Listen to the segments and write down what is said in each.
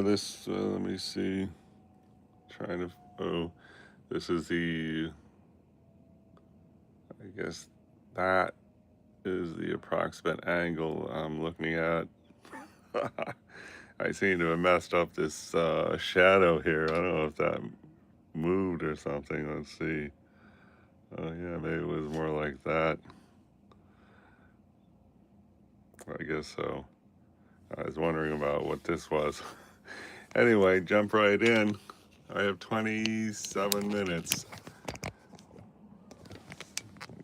This, let me see. Trying to, oh, this is the, I guess that is the approximate angle I'm looking at. I seem to have messed up this shadow here. I don't know if that moved or something. Let's see. Oh, yeah, maybe it was more like that. I guess so. I was wondering about what this was. Anyway, jump right in. I have 27 minutes.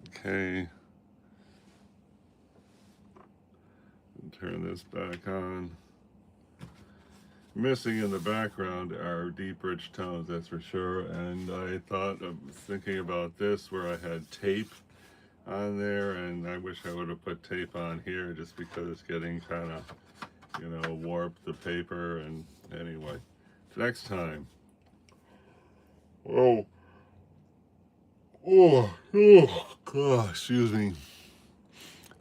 Okay. Turn this back on. Missing in the background are deep, rich tones, that's for sure. And I thought of thinking about this where I had tape on there, and I wish I would have put tape on here just because it's getting kind of, warped the paper. And anyway, next time. Oh, God, excuse me.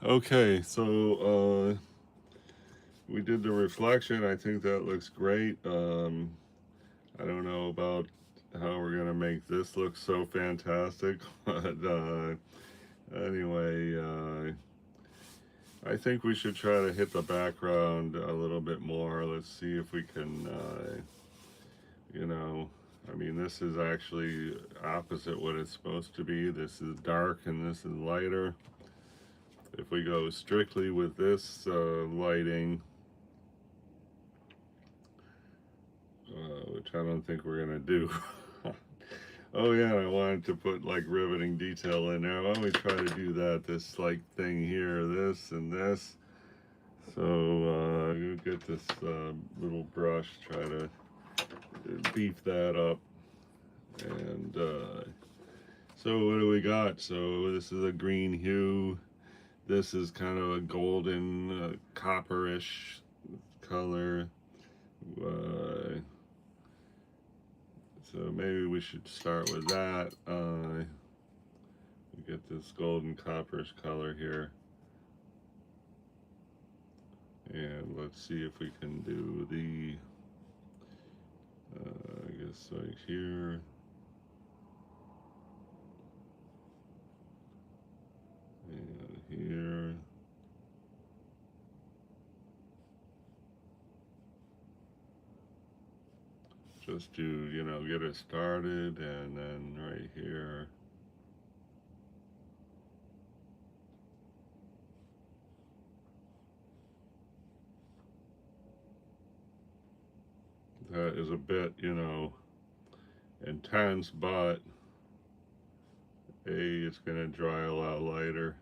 Okay, so we did the reflection. I think that looks great. I don't know about how we're gonna make this look so fantastic, but anyway, I think we should try to hit the background a little bit more. Let's see if we can, you know, I mean, this is actually opposite what it's supposed to be. This is dark and this is lighter. If we go strictly with this lighting, which I don't think we're gonna do. Oh yeah, I wanted to put like riveting detail in there. Why don't we try to do that? This like thing here, this and this. So you get this little brush, try to beef that up. And so what do we got? So this is a green hue. This is kind of a golden copperish color. Uh, so maybe we should start with that. Get this golden copperish color here. And let's see if we can do the, I guess like here. And here. Just to, get it started, and then right here. That is a bit, intense, but it's going to dry a lot lighter.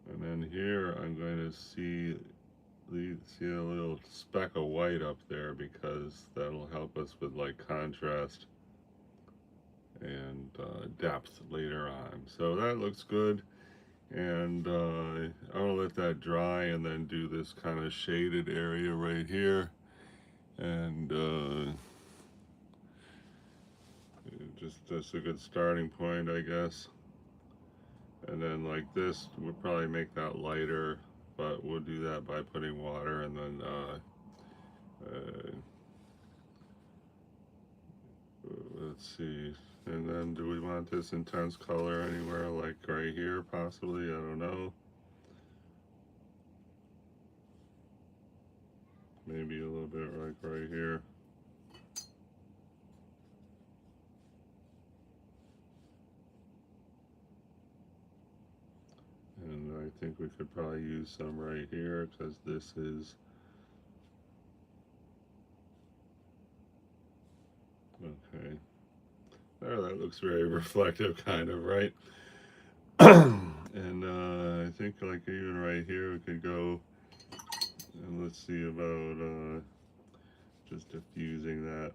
And then here I'm going to see a little speck of white up there because that'll help us with like contrast and depth later on. So that looks good. And I'll let that dry and then do this kind of shaded area right here. And just that's a good starting point, I guess. And then like this, we'll probably make that lighter, but we'll do that by putting water and then let's see. And then do we want this intense color anywhere like right here possibly? I don't know. Maybe a little bit like right here. And I think we could probably use some right here because this is okay. There, that looks very reflective, kind of, right? And I think like even right here we could go and let's see about just diffusing that.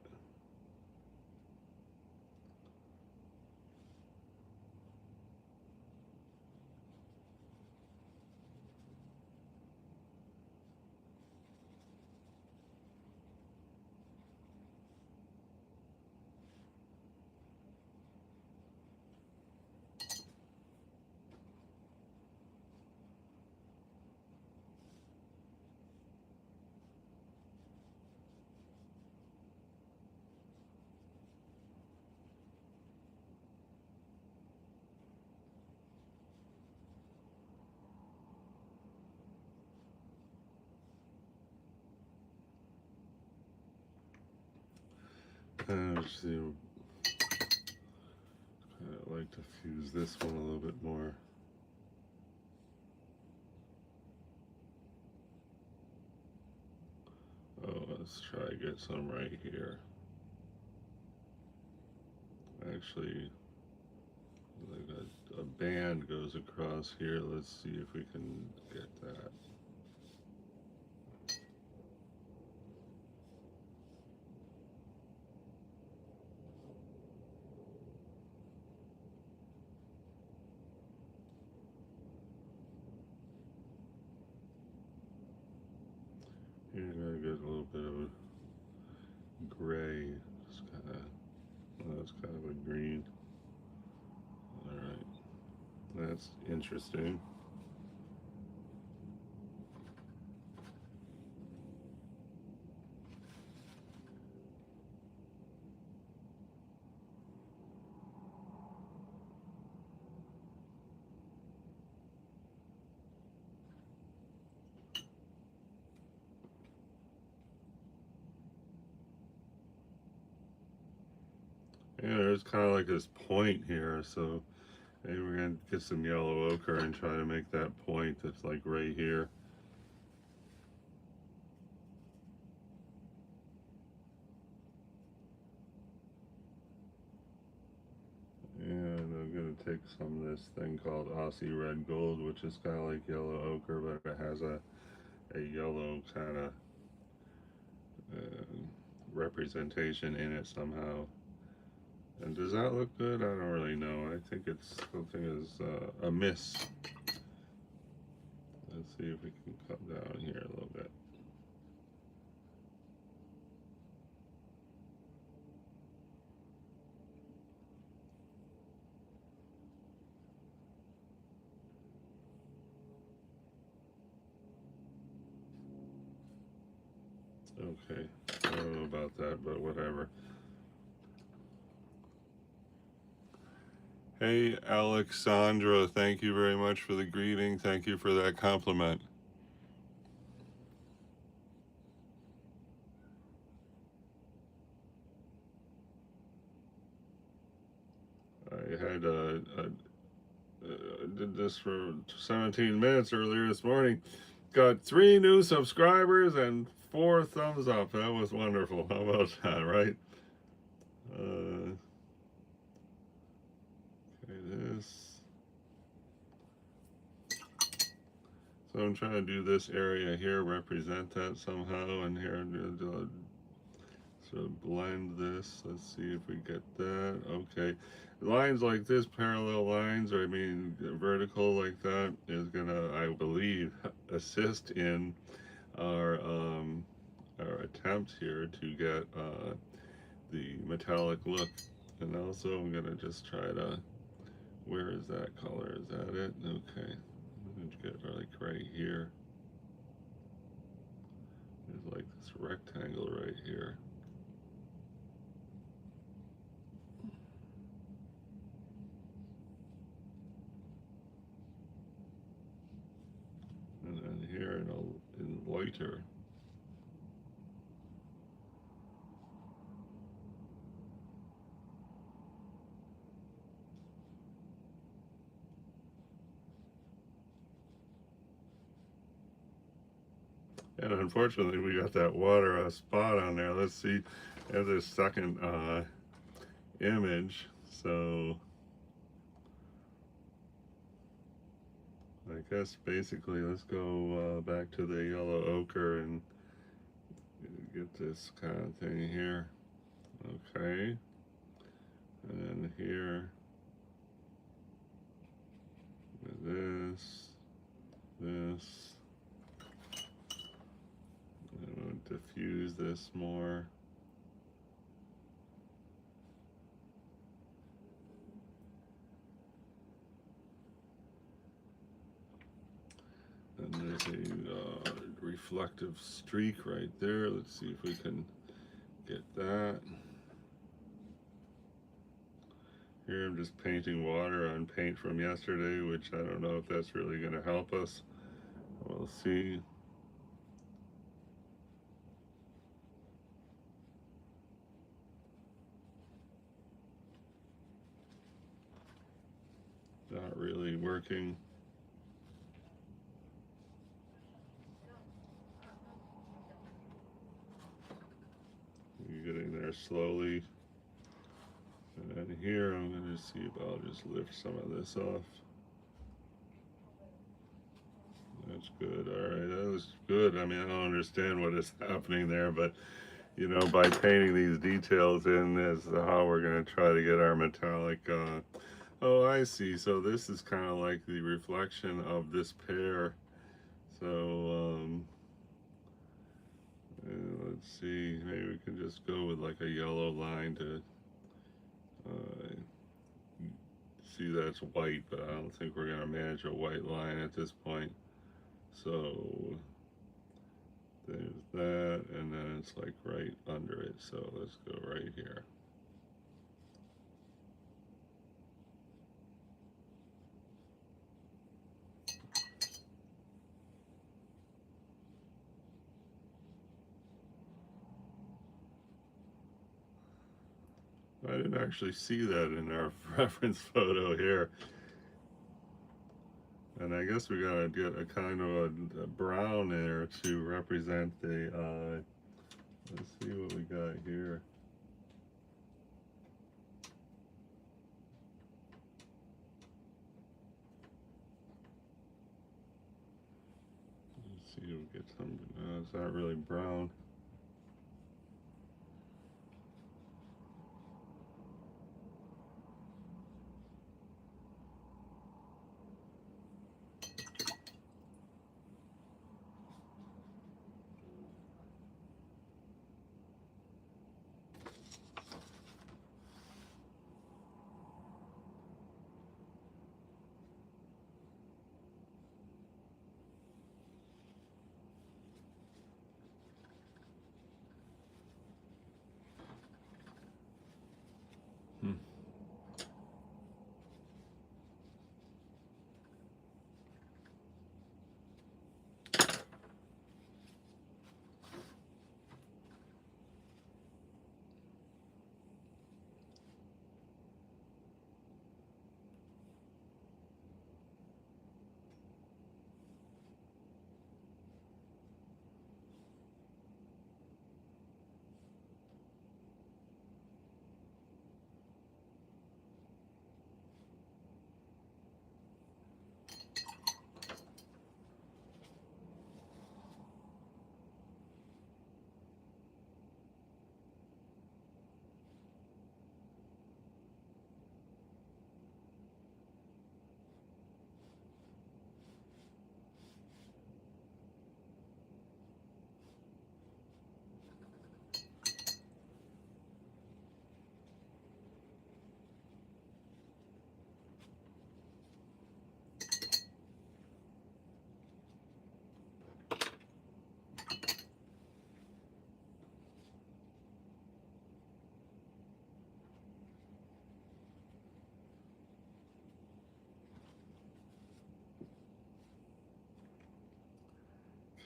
much. See, I'd like to fuse this one a little bit more. Oh, let's try to get some right here. Actually, like a band goes across here. Let's see if we can get that. You're gonna get a little bit of a gray. It's kind of, well, that's kind of a green. All right, that's interesting. Yeah, there's kind of like this point here, so maybe we're gonna get some yellow ochre and try to make that point that's like right here. And I'm gonna take some of this thing called Aussie Red Gold, which is kind of like yellow ochre, but it has a yellow kind of representation in it somehow. And does that look good? I don't really know. I think it's something is amiss. Let's see if we can come down here a little bit. Okay, I don't know about that, but whatever. Hey, Alexandra, thank you very much for the greeting. Thank you for that compliment. I had did this for 17 minutes earlier this morning. Got 3 new subscribers and 4 thumbs up. That was wonderful. How about that, right? Okay, this. So I'm trying to do this area here, represent that somehow, and here sort of blend this. Let's see if we get that. Okay, lines like this, parallel lines, or I mean vertical like that, is gonna, I believe, assist in our attempt here to get the metallic look. And also I'm gonna just try to, where is that color? Is that it? Okay, I'm gonna get like right here. There's like this rectangle right here. And then here in lighter. And unfortunately, we got that water spot on there. Let's see, there's this second image. So I guess basically, let's go back to the yellow ochre and get this kind of thing here. Okay, and then here with this, this. I'm going to diffuse this more. And there's a reflective streak right there. Let's see if we can get that. Here I'm just painting water on paint from yesterday, which I don't know if that's really going to help us. We'll see. working. You're getting there slowly. And then here I'm going to see if I'll just lift some of this off. That's good. All right, that was good. I mean, I don't understand what is happening there, but you know, by painting these details in is how we're going to try to get our metallic. Oh, I see. So this is kind of like the reflection of this pear. So let's see. Maybe we can just go with like a yellow line to uh, see that's white, but I don't think we're going to manage a white line at this point. So there's that, and then it's like right under it. So let's go right here. I didn't actually see that in our reference photo here. And I guess we gotta get a kind of a brown there to represent the, let's see what we got here. Let's see if we get some, it's not really brown. Hmm.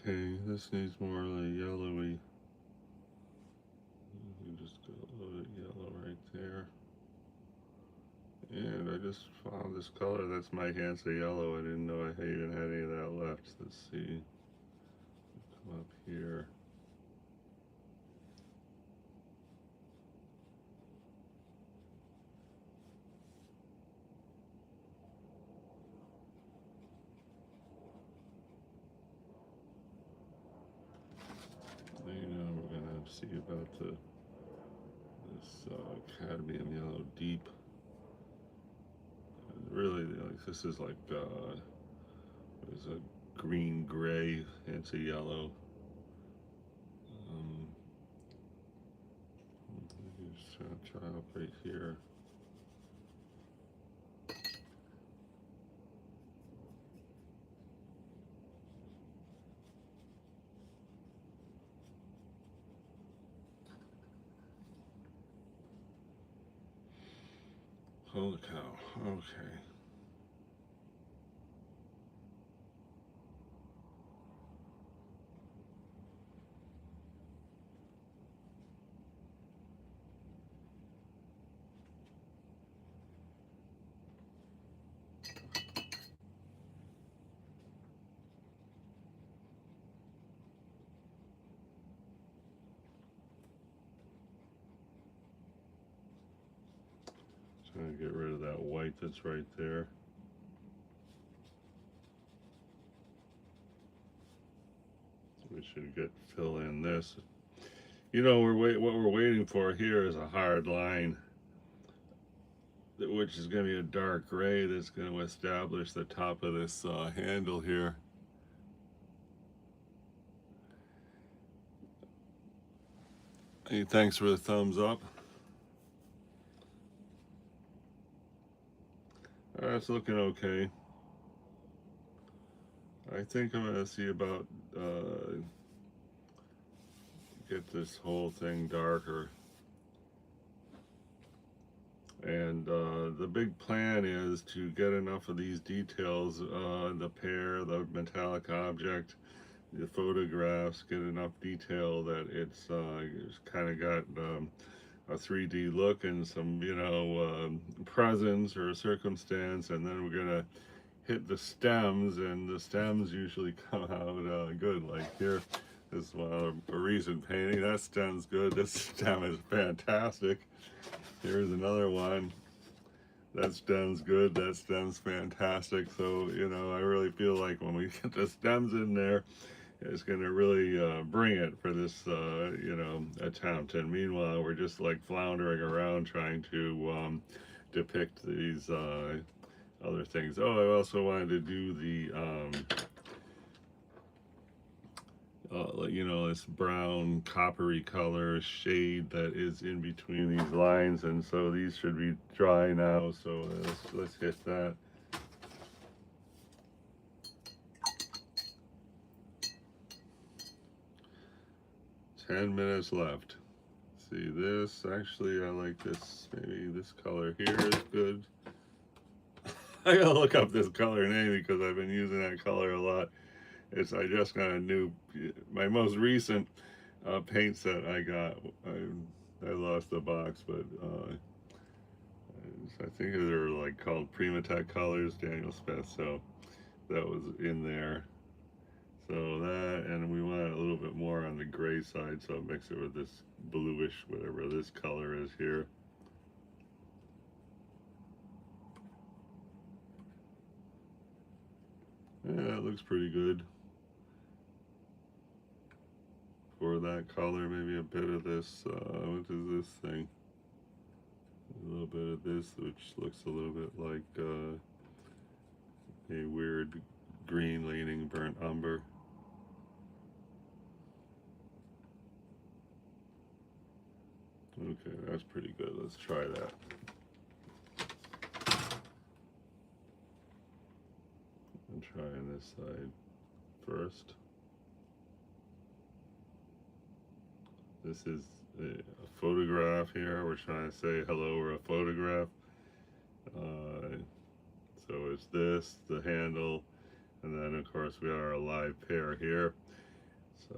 Okay, this needs more of the yellowy. You just go a little bit yellow right there. And I just found this color that's my Hansa yellow. I didn't know I even had any of that left. Let's see. Come up here. You know, we're gonna see about this cadmium yellow deep. Really, like this is like there's a green gray into yellow. Just try up right here. Holy cow! Okay. Trying to get rid of that white that's right there. We should fill in this. You know, what we're waiting for here is a hard line, which is going to be a dark gray that's going to establish the top of this handle here. Hey, thanks for the thumbs up. That's looking okay. I think I'm going to see about get this whole thing darker. And the big plan is to get enough of these details, the pear, the metallic object, the photographs, get enough detail that it's kind of got a 3D look and some, you know, presence or circumstance, and then we're gonna hit the stems, and the stems usually come out good. Like here, this is a recent painting. That stem's good. This stem is fantastic. Here's another one. That stem's good. That stem's fantastic. So, you know, I really feel like when we get the stems in there, it's going to really bring it for this, you know, attempt. And meanwhile, we're just like floundering around trying to depict these other things. Oh, I also wanted to do the, you know, this brown coppery color shade that is in between these lines, and so these should be dry now. So let's hit that. Ten minutes left. See this? Actually, I like this. Maybe this color here is good. I gotta look up this color name because I've been using that color a lot. I just got a new, my most recent paint set I got. I lost the box, but I think they're like called Primatech colors, Daniel Smith. So that was in there. So that, and we want a little bit more on the gray side, so I'll mix it with this bluish, whatever this color is here. Yeah, that looks pretty good. For that color, maybe a bit of this, what is this thing? A little bit of this, which looks a little bit like a weird green leaning burnt umber. Okay, that's pretty good. Let's try that. I'm trying this side first. This is a photograph here. We're trying to say hello, we're a photograph. So it's this, the handle, and then of course we are a live pear here. So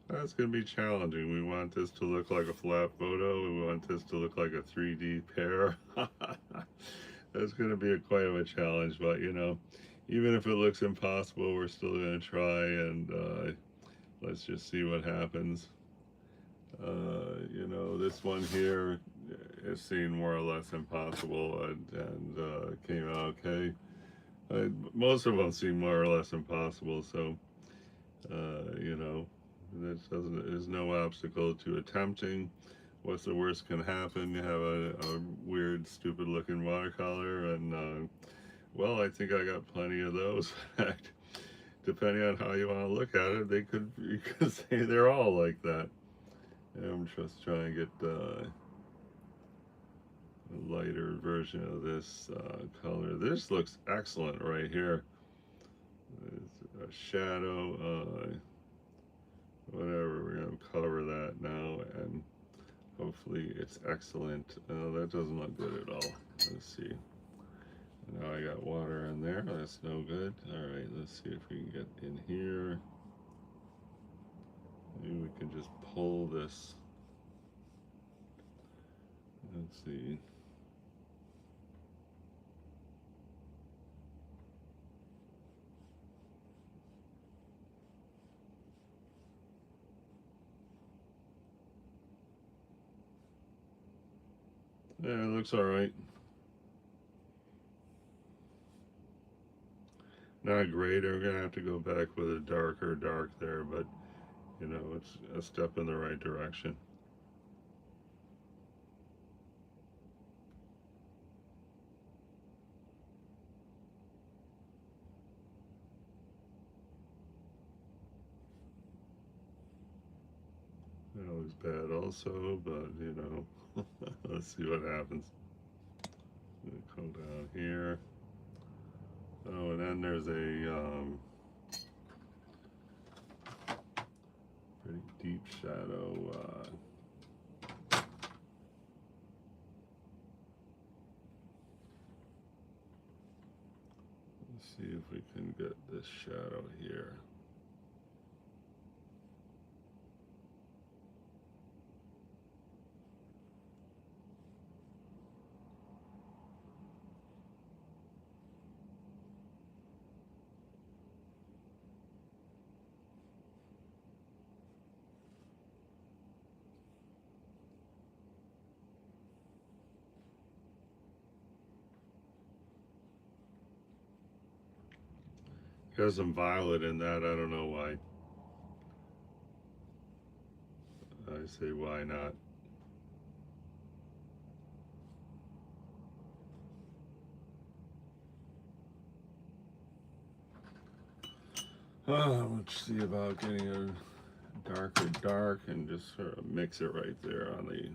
that's going to be challenging. We want this to look like a flat photo. We want this to look like a 3D pear. That's going to be quite of a challenge, but you know, even if it looks impossible, we're still going to try, and let's just see what happens. You know, this one here is seen more or less impossible, and came out okay. Most of them seem more or less impossible, so you know, there's no obstacle to attempting. What's the worst can happen? You have a weird, stupid looking watercolor, and well, I think I got plenty of those. In fact, depending on how you want to look at it, you could say they're all like that. And I'm just trying to get a lighter version of this color. This looks excellent right here. It's a shadow, whatever. We're gonna cover that now, and hopefully it's excellent. That doesn't look good at all. Let's see. Now I got water in there. That's no good. All right, let's see if we can get in here. Maybe we can just pull this. Let's see. Yeah, it looks all right. Not great. We're gonna have to go back with a darker dark there, but you know, it's a step in the right direction. That looks bad also, but you know, let's see what happens. Come down here. Oh, and then there's a pretty deep shadow. Let's see if we can get this shadow here. Got some violet in that. I don't know why. I say why not. Let's see about getting a darker dark and just sort of mix it right there on the.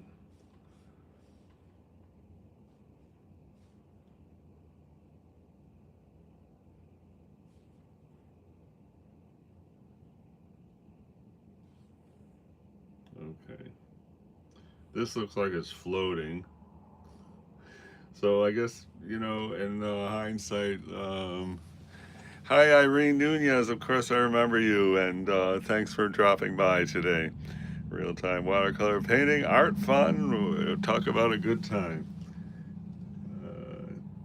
Okay. This looks like it's floating. So I guess, you know, in hindsight, hi Irene Nunez, of course I remember you, and thanks for dropping by today. Real-time watercolor painting, art fun, we'll talk about a good time.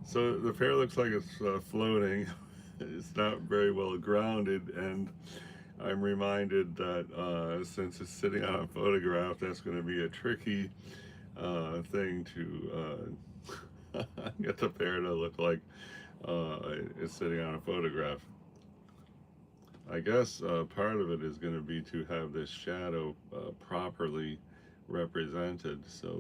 So the pear looks like it's floating. It's not very well grounded, and I'm reminded that since it's sitting on a photograph, that's going to be a tricky thing to get the pear to look like it's sitting on a photograph. I guess part of it is going to be to have this shadow properly represented. So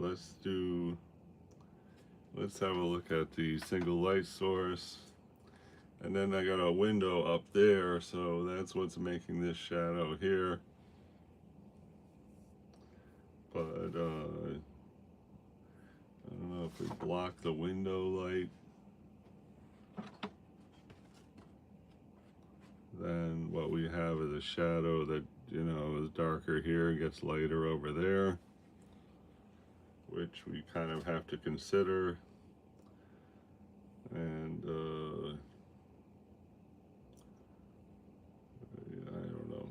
let's have a look at the single light source. And then I got a window up there, so that's what's making this shadow here. But I don't know if we block the window light, then what we have is a shadow that, you know, is darker here, gets lighter over there, which we kind of have to consider. And I don't know.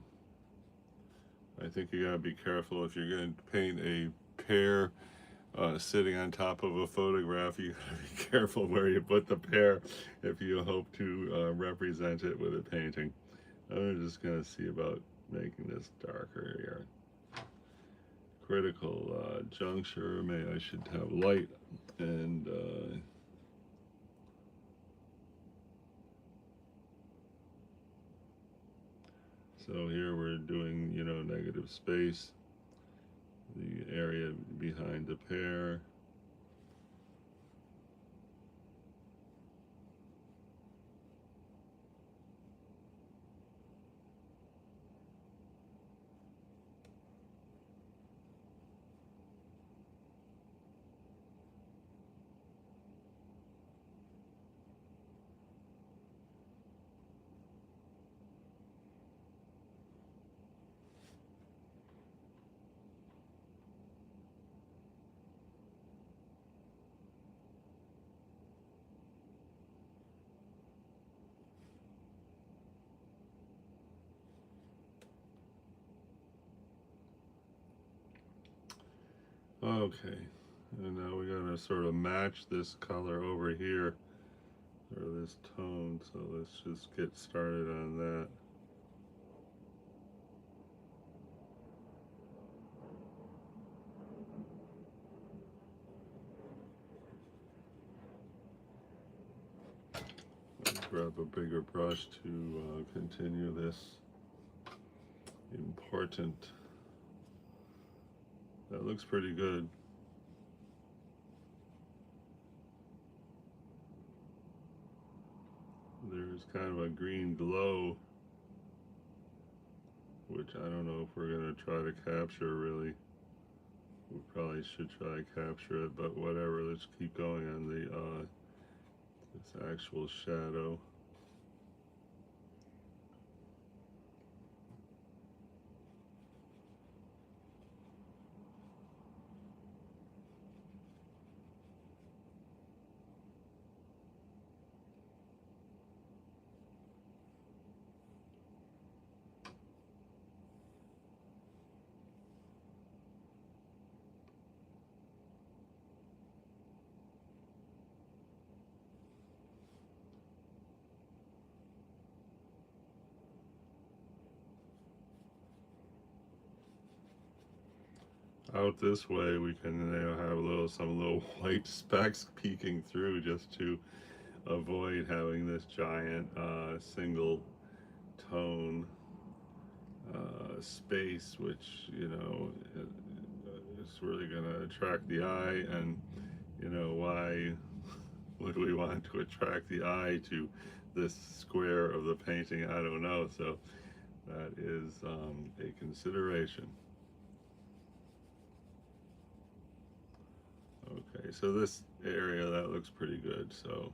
I think you gotta be careful if you're going to paint a pear sitting on top of a photograph. You gotta be careful where you put the pear if you hope to represent it with a painting. I'm just gonna see about making this darker here. Critical juncture. Maybe I should have light and. So here we're doing, you know, negative space, the area behind the pear. Okay, and now we gotta sort of match this color over here, or this tone, so let's just get started on that. grab a bigger brush to continue this important. That looks pretty good. There's kind of a green glow, which I don't know if we're going to try to capture really. We probably should try to capture it, but whatever, let's keep going on the this actual shadow. Out this way, we can have some little white specks peeking through, just to avoid having this giant single tone space, which is really going to attract the eye. And why would we want to attract the eye to this square of the painting? I don't know. So that is a consideration. Okay, so this area, that looks pretty good. So